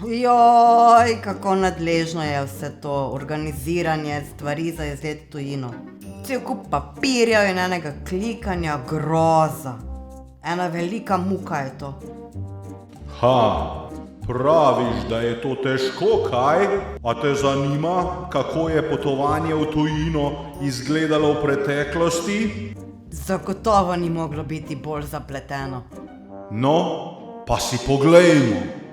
Joj, kako nadležno je vse to, organiziranje stvari za izlet v tujino. Cel kup papirjev in enega klikanja, groza. Ena velika muka je to. Praviš, da je to težko, kaj? A te zanima, kako je potovanje v tujino izgledalo v preteklosti? Zagotovo ni moglo biti bolj zapleteno. No, pa si poglejmo.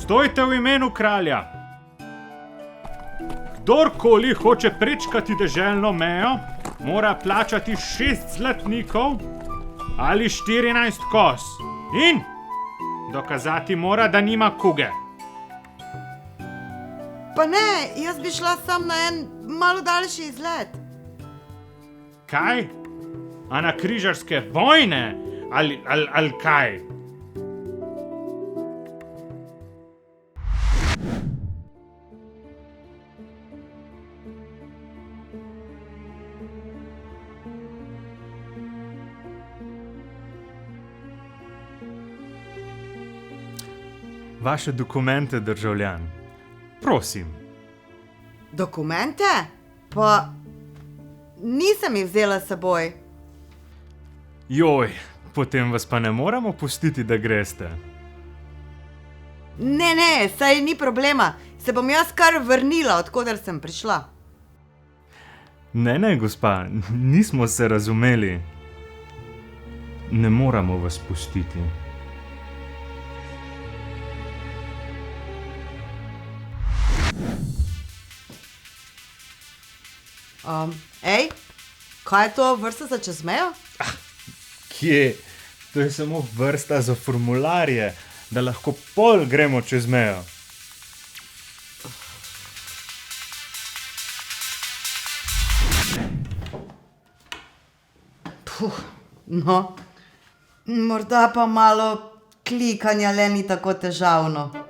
Stojte v imenu kralja. Kdorkoli hoče prečkati deželno mejo, mora plačati 6 zlatnikov ali 14 kos. In dokazati mora, da nima kuge. Pa ne, jaz bi šla sam na en malo daljši izlet. Kaj? A na križarske vojne? Ali kaj? Vaše dokumente, državljan. Prosim. Dokumente? Pa nisem jih vzela s seboj. Joj, potem vas pa ne moramo pustiti, da greste. Ne, saj ni problema. Se bom jaz kar vrnila, od koder sem prišla. Ne, gospa, nismo se razumeli. Ne moramo vas pustiti. Ej, kaj je to, vrsta za čez mejo? Kje? To je samo vrsta za formularje, da lahko pol gremo čez mejo. No, morda pa malo klikanja le ni tako težavno.